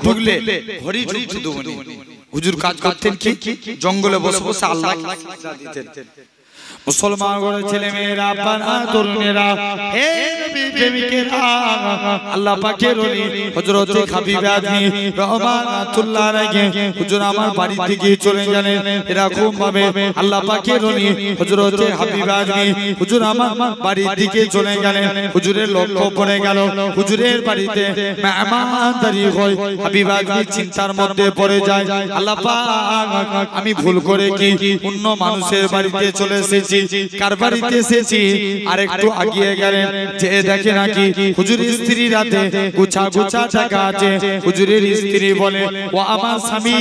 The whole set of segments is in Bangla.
ঢুকলে ঘড়ি ঢুকছে দুমনি। হুজুর কাজ করতেন কি জঙ্গলে বসে বসে আল্লাহ দিতেন। মুসলমান ঘরের ছেলে মেয়েরা পানা তরুণেরা হে নবী প্রেমিকেরা আল্লাহ পাকের ওলি হযরত হাবিব আজমি রহমাতুল্লাহ আলাইহি হুজুর আমার বাড়ি থেকে চলে গেলেন এরকম ভাবে আল্লাহ পাকের ওলি হযরত হাবিব আজমি হুজুর আমার বাড়ি থেকে চলে গেলেন। হুজুরের লক্ষ্য পড়ে গেল হুজুরের বাড়িতে মেহমানদারি হয়। হাবিব আজমি চিন্তার মধ্যে পড়ে যায়, আল্লাহ পাক আমি ভুল করে কি অন্য মানুষের বাড়িতে চলে এসেছি, কার বাড়িতে এসেছি। আর একটু আগিয়ে গেলেন যে দেখে নাকি হুজুরের স্ত্রী রাতে গুছা গুছা টাকা আছে। হুজুরের স্ত্রী বলে, ও আমার স্বামী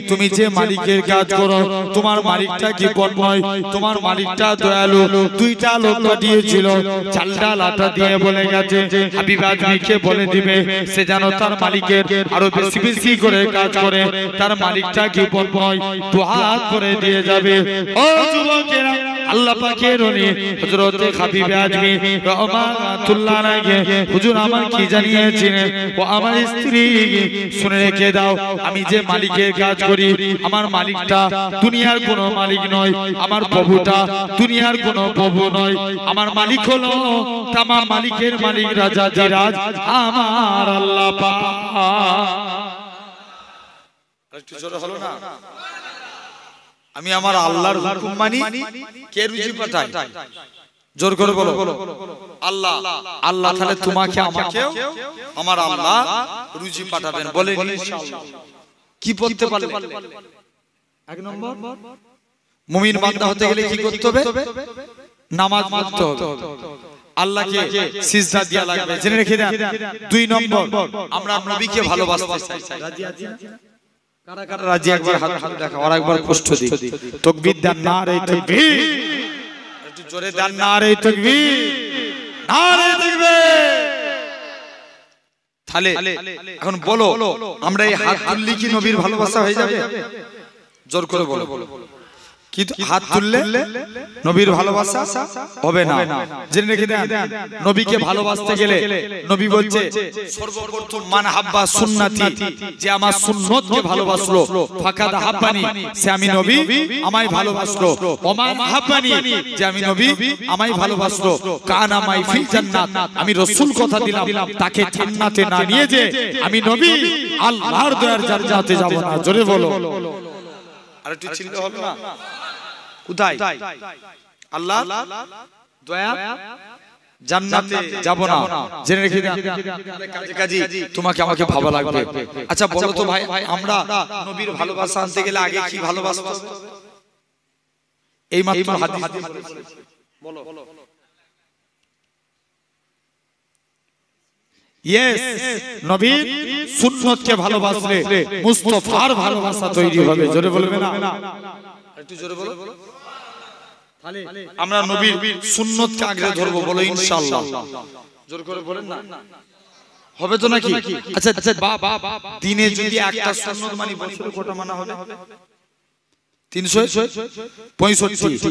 তুমি যে মালিকের কাজ করো তোমার মালিকটা কি বড় নয়? তোমার মালিকটা দয়ালু। দুইটা লোক দিয়েছিল চালটা লাটা দিয়ে বলে গেছে হাবিব আজমিকে বলে দিবে সে যেন তার মালিকের আরো বেশি বেশি করে কাজ করে, তার মালিকটা কি বড় নয়? দুহাত করে দিয়ে যাবে। ও যুবকেরা আল্লাহ পাকের ওলি হযরত হাবিব আজমি রহমাতুল্লাহ আলাইহি হুজুর আমার কি জানিয়েছেন, ও আমার স্ত্রী শুনে রেখে দাও আমি যে মালিকের কাজ করি আমার মালিকটা দুনিয়ার কোনো মালিক নয়, আমার প্রভুটা দুনিয়ার কোনো প্রভু নয়। আমার মালিক হলো তামাম মালিকের মালিক রাজা জিরাজ আমার আল্লাহ পাক। একটু জোরে হলো না? আমি আমার আল্লাহর হুকুম মানি। কে রুজি পাঠায়? জোর করে বলো আল্লাহ। আল্লাহ তাহলে তোমাকে আমাকেও আমার আল্লাহ রুজি পাঠাবেন বলে ইনশাআল্লাহ। কি পড়তে পারলে? এক নম্বর মুমিন বান্দা হতে গেলে কি করতে হবে? নামাজ পড়তে হবে, আল্লাহকে সিজদা দেয়া লাগবে, জেনে রেখে দেন। দুই নম্বর আমরা নবীকে ভালোবাসতে চাই। রাজি আছি না? কারা কারা রাজি? একবার হাত তুলে দেখা, আর একবার কষ্ট দিই। তাকবীর দেন, নারে তাকবীর। একটু জোরে দেন, নারে তাকবীর, নারে তাকবীর। তাহলে এখন বলো আমরা এই হাত তুললে কি নবীর ভালোবাসা হয়ে যাবে? জোর করে বলো। কি হাত তুললে নবীর ভালোবাসা হবে না? জেনে রেখে দেন নবীকে ভালোবাসতে গেলে নবী বলছে সর্বপ্রথম মান হাব্বা সুন্নতি, যে আমার সুন্নতকে ভালোবাসলো ফাকাদ হাব্বানি, সে আমি নবী আমায় ভালোবাসলো। ওমান হাব্বানি, যে আমি নবী আমায় ভালোবাসলো। কানা মাই ফিল জান্নাত, আমি রাসূল কথা দিলাম তাকে জান্নাতে না নিয়ে যে আমি নবী আল্লাহর দয়ার জান্নাতে যাব না। জোরে বলো। আর একটু চিন্তা হবে না? কোথায় আল্লাহ দয়া জান্নাতে যাব না? জেনে রেখে দেন কাজে তোমাকে আমাকে ভালো লাগবে। আচ্ছা বলো তো ভাই, আমরা নবীর ভালোবাসা আনতে গেলে আগে কি ভালোবাসতে হবে? এই মাত্র হাদিস বলো। ইয়েস, নবীর সুন্নতকে ভালোবাসলে মুস্তাফার ভালোবাসা তৈরি হবে। জোরে বলবে না? একটু জোরে বলো। তাহলে আমরা নবীর সুন্নতকে আগে ধরবো, বলো ইনশাআল্লাহ। জোর করে বলেন না, হবে তো নাকি? আচ্ছা দিনে যদি একটা সুন্নত মানি বছরে কটা মানা হবে? 365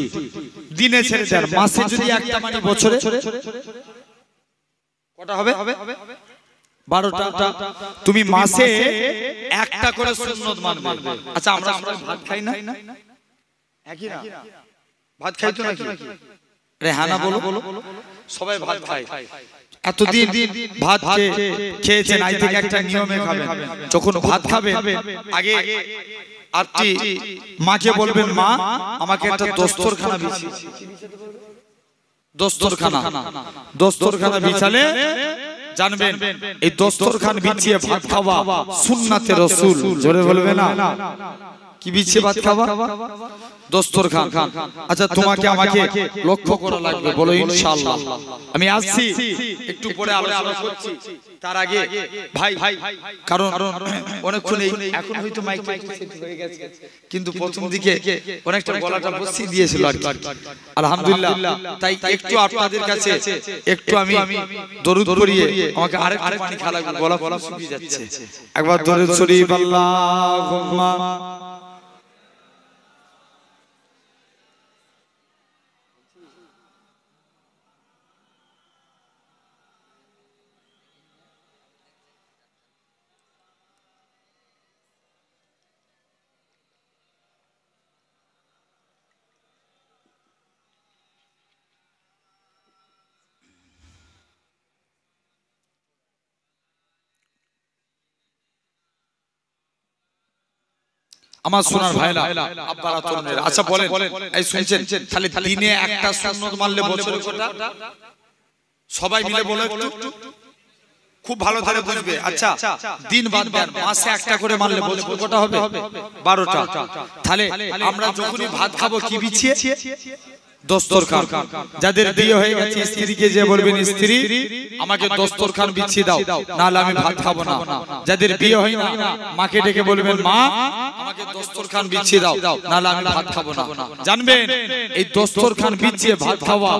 দিনে ছেড়ে দেন। মাসে যদি একটা মানি বছরে কটা হবে? 12টা। তুমি মাসে একটা করে সুন্নত মানবে। আচ্ছা আমরা ভাত খাই না? একই না? ভাত খাই তো নাকি? রেহানা বলো। সবাই ভাত খায়। এতদিন ভাত খেয়েছেন, আজ থেকে একটা নিয়মে খাবেন। যখন ভাত খাবেন আগে আপনি মাকে বলবেন, মা আমাকে একটা দস্তরখানা বিছিয়ে। দস্তরখানা বিছালে জানবেন এই দস্তরখান বিছিয়ে ভাত খাওয়া সুন্নাতে রাসূল। জোরে বলবে না? কি বিছিয়ে ভাত খাওয়া? দস্তরখান। আচ্ছা তোমাকে আমাকে লক্ষ্য করা লাগবে, বলো ইনশাআল্লাহ। আমি আসছি, একটু পরে আলোচনা করছি। তার আগে ভাই কারণ অনেকক্ষণ এখন হয়তো মাইক সেট হয়ে গেছে, কিন্তু প্রথম দিকে অনেকটা গলাটা বসিয়ে দিয়েছিল আর কি। আলহামদুলিল্লাহ, তাই একটু আপনাদের কাছে একটু আমি দরুদ পড়িয়ে আমাকে আরেকটু পানি খাওয়া লাগবে, গলা শুকিয়ে যাচ্ছে। একবার দরুদ শরীফ আল্লাহুম্মা আমার সোনার ভাইরা আব্বারা তরুণেরা, আচ্ছা বলেন এই শুনছেন তাহলে দিনে একটা সুন্নত মানলে বছরে কটা? সবাই মিলে বলো একটু, খুব ভালো করে বুঝবে। আচ্ছা দিন বাদ দেন, মাসে একটা করে মানলে বছরে কটা হবে? 12টা। তাহলে আমরা যখনই ভাত খাবো কি বিছিয়ে? দস্তরখান। যাদের বিয়ে হয়ে গেছে স্ত্রীকে যে বলবেন স্ত্রী আমাকে দস্তরখান বিছিয়ে দাও, নাহলে আমি ভাত খাবো না। যাদের বিয়ে হয় না মাকে ডেকে বলবেন মা আমাকে দস্তরখান বিছিয়ে দাও, নাহলে আমি ভাত খাবো না। জানবেন এই দস্তরখান বিছিয়ে ভাত খাওয়া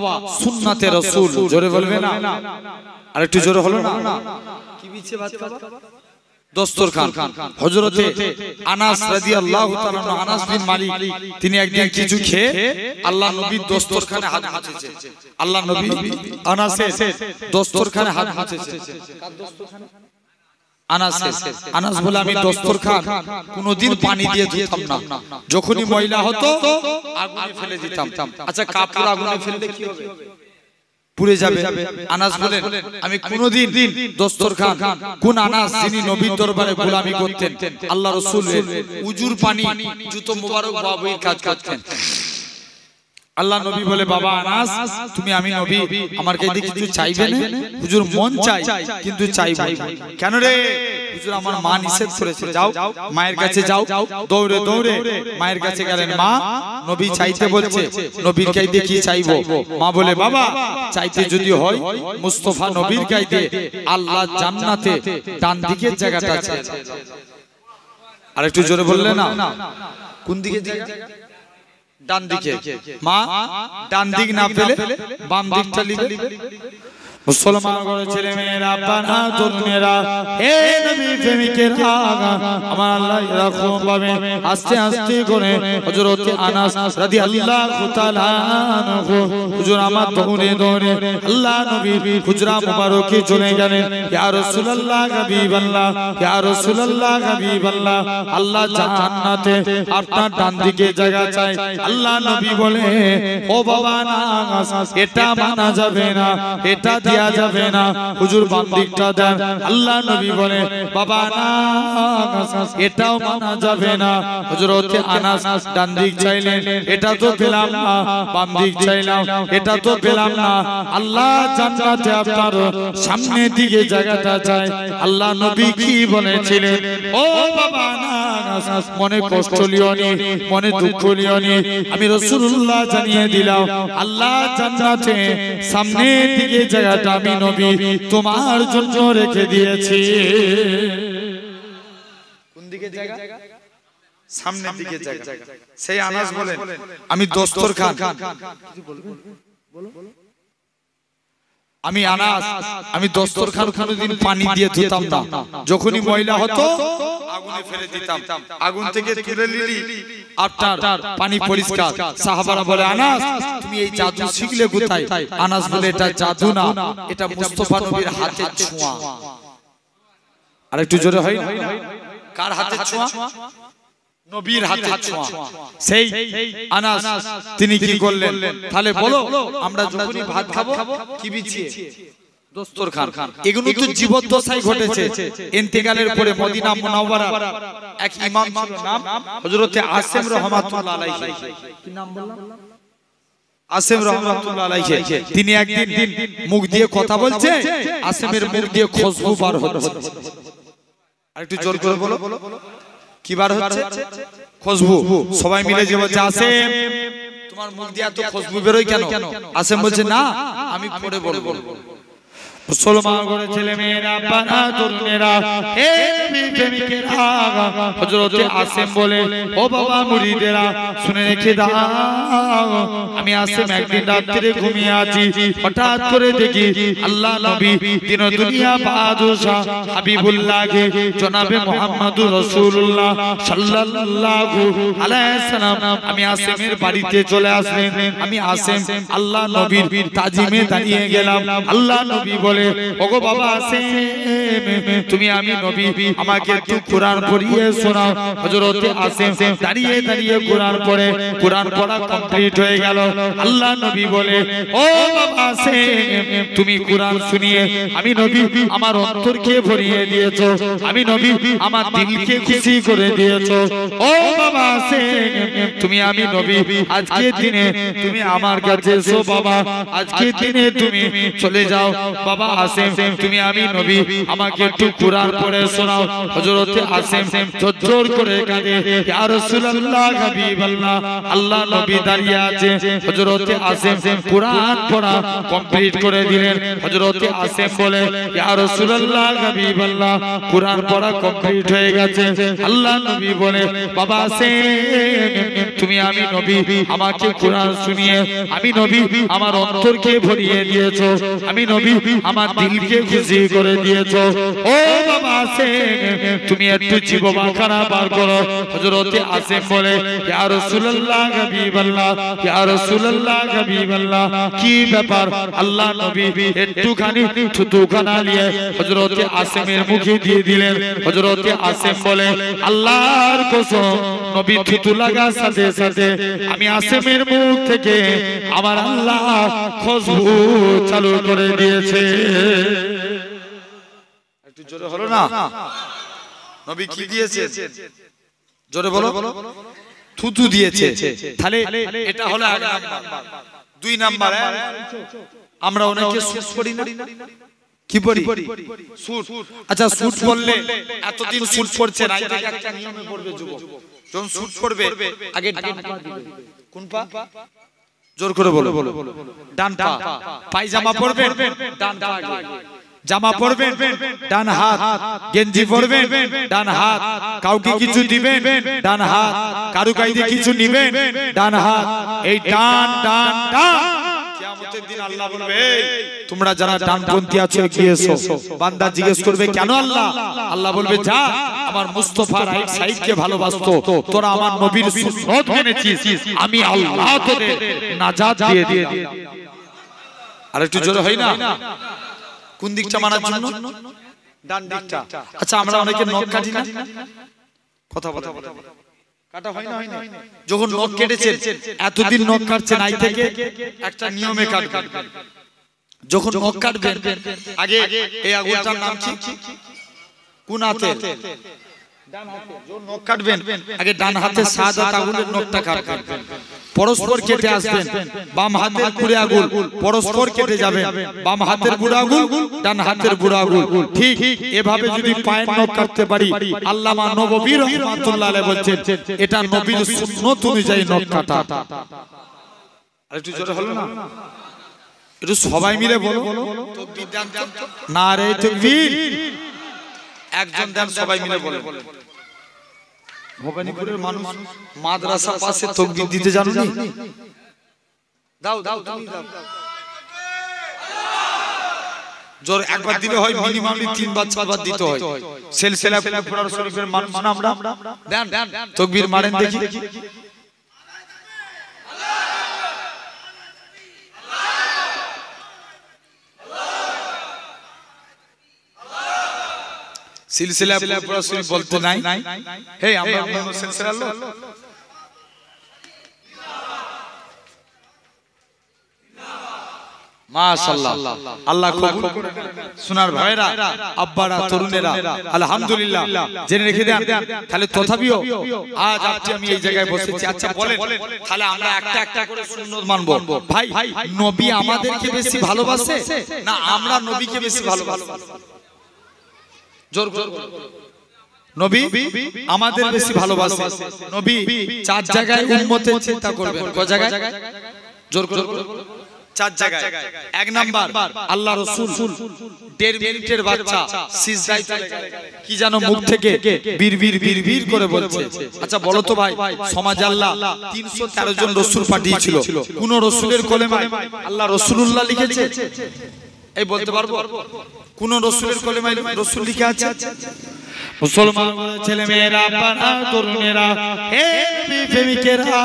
সুন্নাতে রাসূল। জোরে বলবে না? আরেকটু জোরে হলো না? কি বিছিয়ে ভাত খাওয়া? দস্তরখান। হযরতে আনাস রাদিয়াল্লাহু তাআলা আনাস বিন মালিক তিনি একদিন কিছু খেয়ে আল্লাহ নবীর দস্তরখানে হাত মুছেছে। আল্লাহ নবী আনাসের দস্তরখানে হাত মুছেছে। কার দস্তরখানে? আনাসের। আনাস বলে আমি দস্তরখান কোনদিন পানি দিয়ে ধুতাম না, যখনই ময়লা হতো আগুনে ফেলে দিতাম। আচ্ছা কাপড় আগুনে ফেললে কি হবে? পুড়ে যাবে। আনাস বলেন আমি কোনদিন দস্তরখান, কোন আনাস যিনি নবীর দরবারে গোলামি করতেন, আল্লাহ রাসূলের উজুর পানি জুতো মোবারক বাবুর কাজ করতেন। আল্লাহ নবী বলে বাবা আনাস তুমি আমি নবী আমার কাছে কিছু চাইবে না? হুজুর মন চাই কিন্তু চাইবো। কেন রে? হুজুর আমার মা নিষেধ করেছে। যাও মায়ের কাছে যাও। দৌড়ে দৌড়ে মায়ের কাছে গেলেন। মা নবী চাইতে বলছে, নবীর কাছে কি চাইবো? মা বলে বাবা চাইতে যদি হয় মুস্তাফা নবীর কাছে আল্লাহ জান্নাতে ডান দিকের জায়গাটা আছে। আরেকটু জোরে বললে না? কোন দিকে জায়গা? ডান দিকে। মা ডান দিক না পেলে বাম দিকটা নিবে। মুসলমান ঘরের ছেলে মেয়েরা বানা তরুণেরা হে নবী প্রেমিকেরা আমার আল্লাহ এরকম ভাবে আস্তে আস্তে করে হযরত আনাস রাদিয়াল্লাহু তাআলা আনহু হুজুর আমার দৌড়ে দৌড়ে আল্লাহ নবীর হুজরা মুবারকে চলে গেলেন। ইয়া রাসূলুল্লাহ হাবিবাল্লাহ, ইয়া রাসূলুল্লাহ হাবিবাল্লাহ, আল্লাহ জান্নাতে আপনার ডান দিকে জায়গা চাই। আল্লাহ নবী বলে ও বাবা না এটা মানা যাবে না, এটা দেয়া যাবে না, হুজুর বাম দিকটা দেন। আল্লাহ নবী বলে বাবা না এটাও মানা যাবে না। হযরত আনাস ডান দিক চাইলেন, এটা তো পেলাম না। বাম দিক চাইলাম, এটা তো পেলাম না। আল্লাহ জান্নাতে আপনার সামনের দিকে জায়গাটা চাই। আল্লাহ নবী কি বলেছিলেন? ও বাবা না মনে কষ্ট লিও নি, মনে দুঃখ লিও নি, আমি রাসূলুল্লাহ জানিয়ে দিলাম আল্লাহ জান্নাতে সামনের দিকে জায়গাটা আমি নবী তোমার জন্য রেখে দিয়েছি। কোন দিকে জায়গা? সামনের দিকে জায়গা। সেই আনাস বলেন আমি দস্তরখান, আমি আনাস আমি দস্তরখান কোনদিন পানি দিয়ে ধুতাম না, যখনই ময়লা হতো আগুনে ফেলে দিতাম। আগুন থেকে তুলে নিলি আপনার পানি পরিষ্কার। সাহাবারা বলে আনাস তুমি এই জাদু শিখলে কোথায়? আনাস বলে এটা জাদু না, এটা মুস্তাফা নবীর হাতের ছোঁয়া। আর একটু জোরে হয় না? কার হাতের ছোঁয়া? নবীর হাতের ছোঁয়া। সেই আনাস তিনি কি করলেন? তাহলে বলো আমরা যখনই ভাত খাবো কি বিছিয়ে? দস্তরখান। এগুলো তো জীবদ্দশায় ঘটেছে। ইন্তেকালের পরে মদিনা মুনাওয়ারার এক ইমাম ছিল, নাম হযরতে আসিম রাহমাতুল্লাহ আলাইহি। কি নাম বললাম? আসিম রাহমাতুল্লাহ আলাইহি। তিনি একদিন মুখ দিয়ে কথা বলছে, আসিমের মুখ দিয়ে খুশবু বার হচ্ছে। আরেকটু জোর করে বলো কি বার হচ্ছে? খুশবু। সবাই মিলে যে বলছে আসিম তোমার মুখ দিয়ে এত খুশবু বেরোয় কেন? আসিম বলছে না আমি পড়ে বলবো। মুসলমান ঘরের ছেলে মেয়েরা বানা তরুণেরা হে নবী প্রেমিকেরা হযরত আসিম বলে ও বাবা মুরিদেরা শুনে রেখে দাও, আমি আসিম একদিন রাত্রে ঘুমিয়ে আছি, হঠাৎ করে দেখি আল্লাহ নবী দিন দুনিয়া বাদশা হাবিবুল্লাহকে জনাবে মুহাম্মদুর রাসূলুল্লাহ সাল্লাল্লাহু আলাইহি সাল্লাম আমি আসিমের বাড়িতে চলে আসলেন। আমি আসিম আল্লাহ নবীর তাজিমে দাঁড়িয়ে গেলাম। আল্লাহ নবী বলে ওগো বাবা আসেম তুমি আমি নবী আমাকে একটু কোরআন পড়িয়ে শোনাও হযরতে আসেম দাঁড়িয়ে দাঁড়িয়ে কোরআন পড়ে কোরআন পড়া কমপ্লিট হয়ে গেল আল্লাহ নবী বলে ও বাবা আসেম তুমি কোরআন শুনিয়ে আমি নবী আমার অন্তরকে ভরিয়ে দিয়েছো আমি নবী আমার দিলকে খুশি করে দিয়েছো ও বাবা আসেম তুমি আমি নবী আজকে দিনে তুমি আমার কাছে এসো বাবা আজকে দিনে তুমি চলে যাও বাবা আসেম তুমি আমি নবী আমাকে একটু কোরআন পড়ে শোনাও হযরতে আসেম জোর করে কাঁদে ইয়া রাসূলুল্লাহ হাবিবাল্লাহ আল্লাহ নবী দাঁড়িয়ে আছে হযরতে আসেম কোরআন পড়া কমপ্লিট করে দিলেন হযরতে আসেম বলে ইয়া রাসূলুল্লাহ হাবিবাল্লাহ কোরআন পড়া কমপ্লিট হয়ে গেছে আল্লাহ নবী বলে বাবা আসেম তুমি আমি নবী আমাকে কোরআন শুনিয়ে আমি নবী আমার অন্তরকে ভরিয়ে দিয়েছো আমি নবী আমার দিলকে খুশি করে দিয়েছো ও বাবা আসেম তুমি একটু জিহ্বাখানা বার করো হযরতে আসেম বলে ইয়া রাসূলুল্লাহ হাবিবাল্লাহ ইয়া রাসূলুল্লাহ হাবিবাল্লাহ কি ব্যাপার আল্লাহ নবী একটুখানি থুতুখানা নিয়ে হযরতে আসেমের মুখে দিয়ে দিলেন হযরতে আসেম বলে আল্লাহর কসম নবী থুতু লাগার সাথে সাথে আমি আসেমের মুখ থেকে আমার আল্লাহ খুশবু চালু করে দিয়েছে একটু জোরে হলো না নবী কি দিয়েছে জোরে বলো থুতু দিয়েছে তাহলে এটা হলো এক নাম্বার দুই নাম্বার আমরা অনেকে সুট পড়ি না কি পড়ি সুট আচ্ছা সুট পরলে এতদিন সুট পরছে না এটা একটা নিয়মে পড়বে যুবক যখন সুট পরবে আগে ডান পা দিবে কোন পা জোর করে বলো ডান পা পায়জামা পরবেন ডান পা আগে জামা পরবেন ডান হাত গেঞ্জি পরবেন ডান হাত কাউকে কিছু দিবেন ডান হাত কারু কাইদে কিছু নিবেন ডান হাত এই ডান ডান ডান কিয়ামতের দিন আল্লাহ বলবে তোমরা যারা ডানপন্থী আছো এগিয়ে এসো বান্দা জিজ্ঞেস করবে কেন আল্লাহ আল্লাহ বলবে যা আমার মুস্তাফা রাইট সাইডকে ভালোবাসতো তোরা আমার নবীর সুন্নাত মেনেছিস আমি আল্লাহ তোদের নাজাত দিয়ে দিই আর একটু জোরে হয় না কোন দিকটা মানার জন্য ডান দিকটা আচ্ছা আমরা অনেকে নখ কাটি না কথা বলা কাটা হয় না যখন নখ কেটেছেন এতদিন নখ কাটছেন আই থেকে একটা নিয়মে কাটবেন যখন নখ কাটবেন আগে এই আঙুলটার নাম কি কোন হাতে ডান হাতে যখন নখ কাটবেন আগে ডান হাতে সাদা আঙুলের নখটা কাটবেন পরস্পর কেটে আসবেন বাম হাতের বুড়ো আঙুল পরস্পর কেটে যাবেন বাম হাতের বুড়ো আঙুল ডান হাতের বুড়ো আঙুল ঠিক এভাবে যদি পায়ের নখ কাটতে পারি আল্লামা নববী রাহমাতুল্লাহ আলাইহি বলেন এটা নবীর সুন্নাত অনুযায়ী নখ কাটা আর একটু জোরে হলো না একটু সবাই মিলে বলো তাকবীর দেন নারে তাকবীর একজন দেন সবাই মিলে বলে ভবানীপুরের মানুষ মাদ্রাসা পাশে তাকবীর দিতে জানো না দাও দাও তুমি দাও জোর একবার দিলে হয় মিনিমাম 3 বার 4 বার দিতে হয় সিলসিলা কোরআন শরীফের মানুষ না আমরা দেন তাকবীর মারেন দেখি সিলসিলা পুরো শরীফ বলতে নাই হে আমরা সিলসিলা লো মাশাআল্লাহ আল্লাহ কবুল করে সোনার ভাইরা আব্বারা তরুণেরা আলহামদুলিল্লাহ জেনে রেখে দেন তাহলে তথাপিও আজ আজকে আমি এই জায়গায় বসেছি আচ্ছা বলেন তাহলে আমরা একটা একটা করে সুন্নাত মানবো ভাই নবী আমাদেরকে বেশি ভালোবাসে না আমরা নবীকে বেশি ভালোবাসি জোর জোর নবী আমাদের বেশি ভালোবাসে নবী চার জায়গায় উম্মতের চিন্তা করবেন কয় জায়গায় জোর জোর চার জায়গায় এক নাম্বার আল্লাহ রাসূল 1.5 মিনিটের বাচ্চা সিজদায় চলে গেল কি জানো মুখ থেকে বীর করে বলছে আচ্ছা বলো তো ভাই সমাজ আল্লাহ 313 জন রাসূল পাঠিয়েছিল কোন রাসূলের কলেমায় আল্লাহ রাসূলুল্লাহ লিখেছে এই বলতে পারবো কোন রাসূলের কলেমায় রাসূল লিখা আছে মুসলমান ছেলে মেয়েরা বাবা তরুণেরা হে প্রেমিকেরা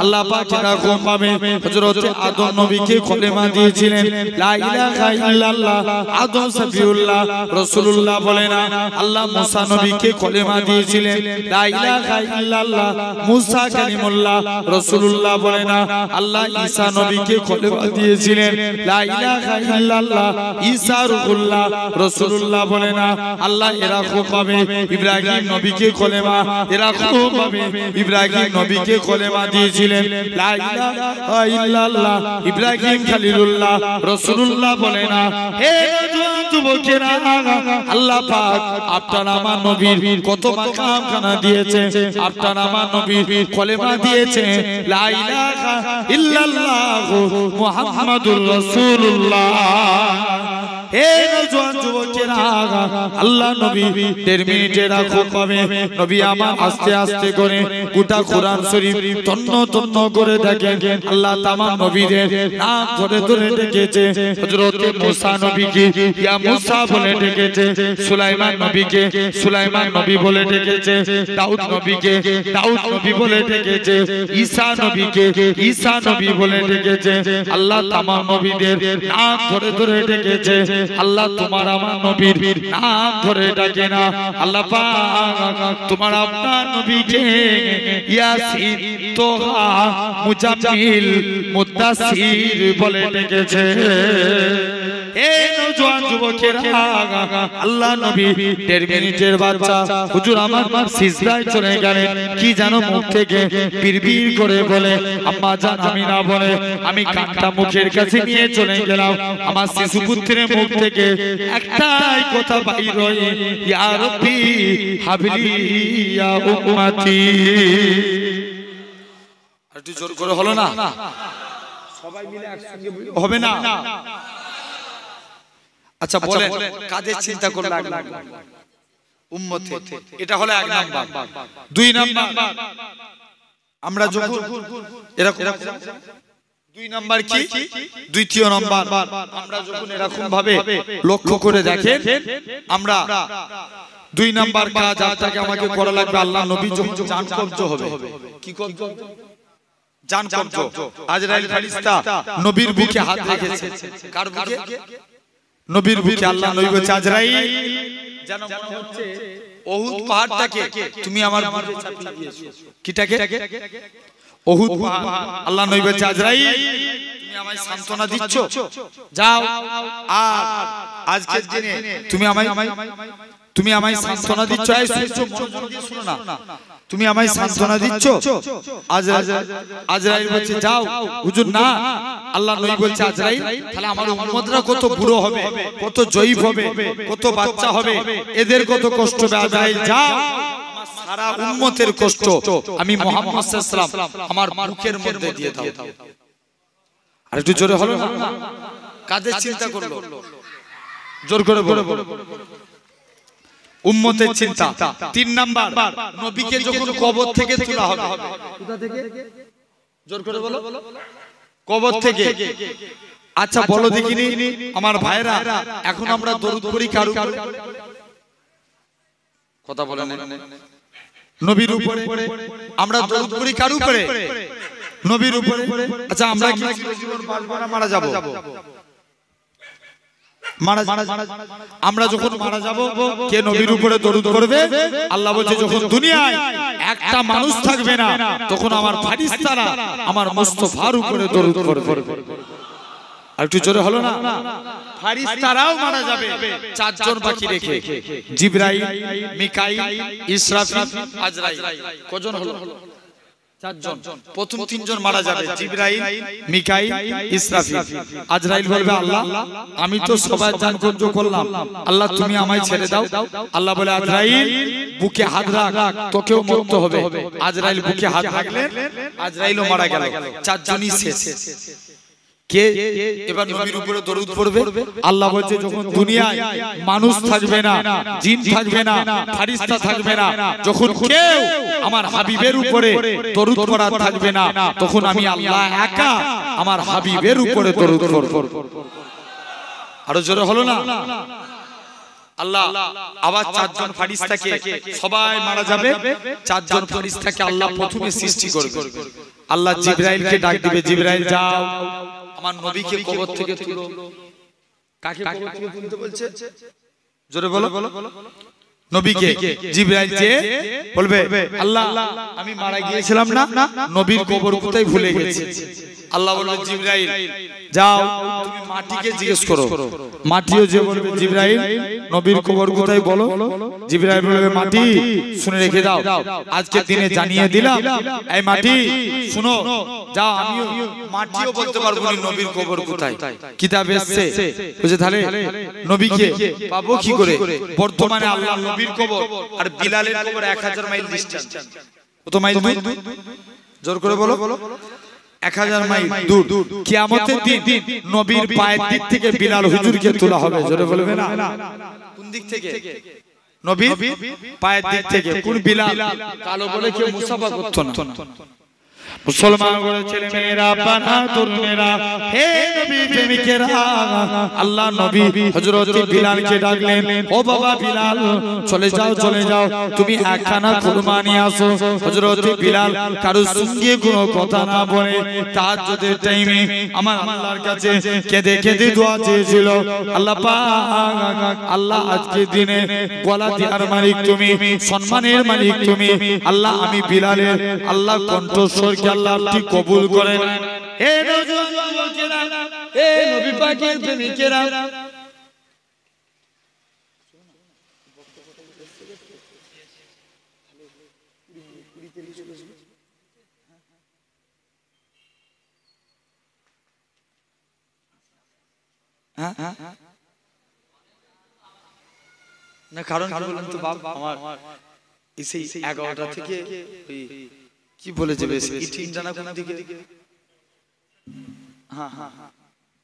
আল্লাহ পাকেরা ঘুমাবে হযরত আদম নবীকে কলেমা দিয়েছিলেন লা ইলাহা ইল্লাল্লাহ আদম সাফিউল্লাহ রাসূলুল্লাহ বলে না আল্লাহ মুসা নবীকে কলেমা দিয়েছিলেন লা ইলাহা ইল্লাল্লাহ মুসা কালিমুল্লাহ রাসূলুল্লাহ বলে না আল্লাহ ঈসা নবীকে কলেমা দিয়েছিলেন লা ইলাহা ইল্লাল্লাহ ঈসা রূহুল্লাহ রাসূলুল্লাহ বলে না আল্লাহ এরকম ভাবে ইব্রাহিম নবীকে কলেমা এরকম ভাবে ইব্রাহিম নবীকে কলেমা দিয়েছিলেন লা ইলাহা ইল্লাল্লাহ ইব্রাহিম খলিলুল্লাহ রাসূলুল্লাহ বলে না হে যুবকেরা আল্লাহ পাক আপনার আমার নবীর কত মাকাম খানা দিয়েছে আপনার আমার নবীর কলেমা দিয়েছে লা ইলাহা ইল্লাল্লাহ মুহাম্মাদুর রাসূলুল্লাহ হে নওজোয়ান যুবকেরা আল্লাহ নবী 1.5 মিনিটে রাখো পাবে নবী আমার আস্তে আস্তে করে গোটা কোরআন শরীফ তন্ন তন্ন করে দেখেন আল্লাহ তামাম নবীদের নাম ধরে ধরে ডেকেছে হযরত মুসা নবীকে ইয়া মুসা বলে ডেকেছে সুলাইমান নবীকে সুলাইমান নবী বলে ডেকেছে দাউদ নবীকে দাউদ নবী বলে ডেকেছে ঈসা নবীকে ঈসা নবী বলে ডেকেছে আল্লাহ তামাম নবীদের নাম ধরে ধরে ডেকেছে আল্লাহ তোমার আমার নবীর নাম ধরে ডাকে না আল্লাহ পাক তোমার আপনার নবীকে ইয়াসিন তোহা মুজাম্মিল মুদাসসির বলে ডেকেছে হে নওজোয়ান যুবকেরা আল্লাহ নবী 1.5 মিনিটের বাচ্চা হুজুর আমার সিজদায় চলে গেলেন কি জানো মুখ থেকে বিড়বিড় করে বলে আম্মা জান আমি না বলে আমি কানটা মুখের কাছে নিয়ে চলে গেলাম আমার শিশু পুত্রের মুখ থেকে একটাই কথা বাইর হয় ইয়া রাব্বি হাবলি ইয়া উম্মতি একটু জোর করে হলো না সবাই মিলে একসঙ্গে হবে না আচ্ছা বলে কাদের চিন্তা করলে উম্মতে এটা হলো 1 নাম্বার 2 নাম্বার আমরা যখন এরকম 2 নাম্বার কি দ্বিতীয় নাম্বার আমরা যখন এরকম ভাবে লক্ষ্য করে দেখেন আমরা 2 নাম্বার কাজ আপনাকে আমাকে করা লাগবে আল্লাহ নবী যখন জান কবজ হবে কি কবজ জান কবজ আজরাইল ফেরেশতা নবীর বুকে হাত রেখেছে কার বুকে নবীর বুকে আল্লাহ নবী বলছে আজরাইল যেন মনে হচ্ছে ওহুদ পাহাড়টাকে তুমি আমার বুকে চাপিয়ে দিয়েছো কিটাকে ওহুদ পাহাড় আল্লাহ নবী বলছে আজরাইল তুমি আমায় সান্তনা দিচ্ছ যাও আর আজকের দিনে তুমি আমায় সান্তনা দিচ্ছ এই মন দিয়ে শুনো না তুমি আমায় সান্তনা দিচ্ছ আজরাইল বলছে যাও হুজুর না আল্লাহ নবী বলছে আজরাইল তাহলে আমার উম্মতরা কত বুড়ো হবে কত জয়ীফ হবে কত বাচ্চা হবে এদের কত কষ্ট হবে আজরাইল যাও সারা উম্মতের কষ্ট আমি মুহাম্মদ সাল্লাল্লাহু আলাইহি ওয়াসাল্লাম আমার বুকের মধ্যে দিয়ে দাও আর একটু জোরে হলো না কাদের চিন্তা করলো জোর করে বলো উম্মতের চিন্তা 3 নাম্বার নবীকে যখন কবর থেকে তোলা হবে কোথা থেকে জোর করে বলো কবর থেকে আচ্ছা বলো দেখিনি আমার ভাইরা এখন আমরা দরুদ পড়ি কার উপরে কথা বলেন নবীর উপরে আমরা দরুদ পড়ি কার উপরে নবীর উপরে আচ্ছা আমরা কি জীবন বাঁচবো না মারা যাব আমরা যখন মারা যাব কে নবীর উপরে দরুদ পড়বে আল্লাহ বলছে যখন দুনিয়ায় একটা মানুষ থাকবে না তখন আমার ফেরেশতারা আমার মুস্তাফার উপরে দরুদ পড়বে আর একটু জোরে হলো না ফেরেশতারাও মারা যাবে 4 জন বাকি রেখে জিবরাইল মিকাইল ইসরাফিল আজরাইল কজন হলো 4 জন প্রথম 3 জন মারা যাবে জিবরাইল মিকাইল ইসরাফিল আজরাইল বলবে আল্লাহ আমি তো সবার জান কবজ করলাম আল্লাহ তুমি আমায় ছেড়ে দাও আল্লাহ বলে আজরাইল বুকে হাত রাখ তোকেও মরতে হবে আজরাইল বুকে হাত রাখলেন আজরাইলও মারা গেল 4 জনই শেষ কে এবার নবীর উপরে দরুদ পড়বে আল্লাহ বলছে যখন দুনিয়ায় মানুষ থাকবে না জিন থাকবে না ফেরেশতা থাকবে না যখন কেউ আমার হাবিবের উপরে দরুদ পড়া থাকবে না তখন আমি আল্লাহ একা আমার হাবিবের উপরে দরুদ পড়ব আরো জোরে হলো না আল্লাহ আবার চারজন ফেরেশতাকে সবাই মারা যাবে, চারজন ফেরেশতাকে আল্লাহ প্রথমে সৃষ্টি করবে। আল্লাহ জিবরাইলকে ডাক দিবে, জিবরাইল যাও আমার নবীকে কবর থেকে তুলো। কাকে কবর থেকে তুলতে বলছে? জোরে বলো। নবীকে। জিবরাইল যে বলবে আল্লাহ আমি মারা গিয়েছিলাম না, নবীর কবর কোথায় ভুলে গেছি। আল্লাহ বলবে জিবরাইল যাও তুমি মাটিকে জিজ্ঞেস করো। মাটিও যে বলবে জিবরাইল নবীর কবর কোথায় বলো। জিবরাইল বলবে মাটি শুনে রেখে দাও, আজকে দিনে জানিয়ে দিলাম, এই মাটি শুনো যাও। আমিও মাটিও বলতে পারবো না নবীর কবর কোথায়, কিতাবে এসেছে। বুঝে তাহলে নবীকে পাবো কি করে? বর্তমানে আল্লাহ নবীর কবর আর বিলালের কবর 1000 মাইল ডিসটেন্স। কত মাইল দূর? জোর করে বলো। 1000 মাইল দূর। কিয়ামতের দিন নবীর পায়ের দিক থেকে বিলাল হুজুরকে তোলা হবে। জোরে বলবে না? কোন দিক থেকে? নবীর পায়ের দিক থেকে। কোন বিলাল? কালো বলে কেউ মুসাফা করতো না। মুসলমান করে ছেলে মেয়েরা, বানা তরুণেরা, হে নবী প্রেমিকেরা, আল্লাহ নবী হযরত বিলালকে ডাকলেন, ও বাবা বিলাল চলে যাও তুমি একখানা কুরমা নিয়ে আসো। হযরত বিলাল কারো সঙ্গে কোনো কথা না বলে তাহাজ্জুদের টাইমে আমার আল্লাহর কাছে কেঁদে দোয়া চেয়েছিল। আল্লাহ পাক, আল্লাহ আজকে দিনে গলা দেওয়ার মালিক তুমি, সম্মানের মালিক তুমি। আল্লাহ আমি বিলালের আল্লাহ কণ্ঠস্বরকে আল্লাহ আপনি কবুল করেন। হে নওজোয়ান যুবকেরা, হে নবী পাকের প্রেমিকেরা, না কারণ কি বলুন তো বাপ, আমার সেই 11টা থেকে কি বলে যাবে ইন্টানা কোন দিকে? হ্যাঁ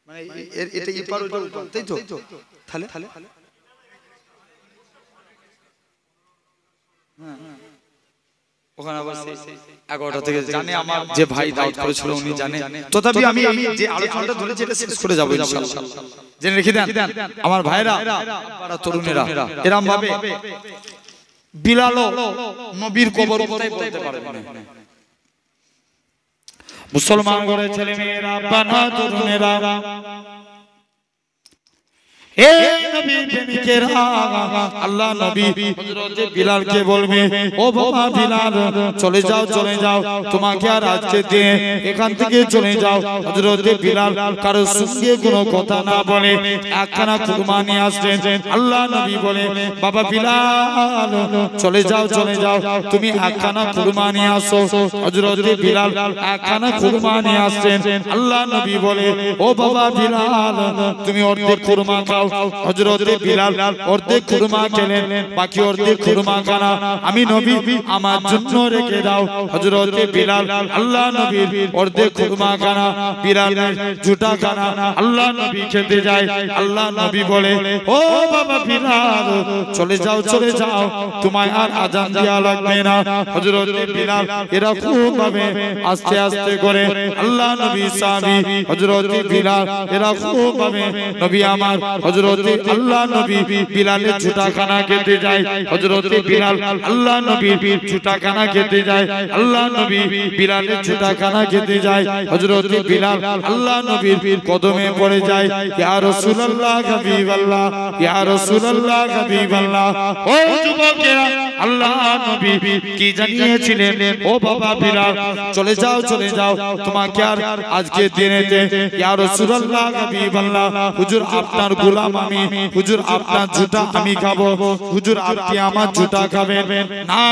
মানে এটা এপার ওটা তাই তো। তাহলে ওখানে আবার 11টা থেকে জানে আমার যে ভাই দাওয়াত করেছিল উনি জানে। তথাপি আমি যে আলোচনাটা ধরেছি এটা শেষ করে যাব ইনশাআল্লাহ। জেনে রেখে দেন আমার ভাইরা, আপনারা তরুণেরা, এরকম ভাবে বিলাল নবীর কবর কোথায় বলতে পারবে না। মুসলমান ঘরের ছেলে মেয়েরা, বানা তরুণেরা, হে নবী প্রেমিকেরা, আল্লাহ নবী হযরত বিলালকে বলবে, ও বাবা বিলাল চলে যাও তোমাকে আর আজকে দিয়ে এখান থেকে চলে যাও। হযরত বিলাল কারো সঙ্গে কোনো কথা না বলে একখানা কুরমা নিয়ে আসলেন। আল্লাহ নবী বলে, বাবা বিলাল চলে যাও তুমি একখানা কুরমা নিয়ে আসো। হযরত বিলাল একখানা কুরমা নিয়ে আসলেন। আল্লাহ নবী বলে, ও বাবা বিলাল তুমি অর্ধেক কুরমা খাও। হযরত বিলাল অর্ধেক কুরমা খেলেন, বাকি অর্ধেক কুরমা খানা আমি নবী আমার জন্য রেখে দাও। হযরত বিলাল আল্লাহ নবীর অর্ধেক কুরমা খানা, বিলালের ঝুটা খানা আল্লাহ নবী খেতে যায়। আল্লাহ নবী বলে, ও বাবা বিলাল চলে যাও তোমায় আর আজান দেওয়া লাগবে না। হযরত বিলাল এরকম ভাবে আস্তে আস্তে করে আল্লাহ নবী সাহাবী হযরত বিলাল এরকম ভাবে নবী আমার হযরত আল্লাহ নবী বিলালের ঝুটাখানা খেতে যায়। হযরত বিলাল আল্লাহ নবীর ঝুটাখানা খেতে যায়। আল্লাহ নবী বিলালের ঝুটাখানা খেতে যায়। হযরত বিলাল আল্লাহ নবীর কদমে পড়ে যায়, ইয়া রাসূলুল্লাহ হাবিবাল্লাহ, ইয়া রাসূলুল্লাহ হাবিবাল্লাহ। ও যুবকেরা, আল্লাহ নবী কি জানিয়েছিলেন, ও বাবা বিলাল চলে যাও তোমাকে আর আজকে দিনেতে ইয়া রাসূলুল্লাহ হাবিবাল্লাহ, হুজুর আপনার গোলাম আমি, হুজুর আপনার ঝুটা আমি খাবো, হুজুর আপনি আমার ঝুটা খাবেন না,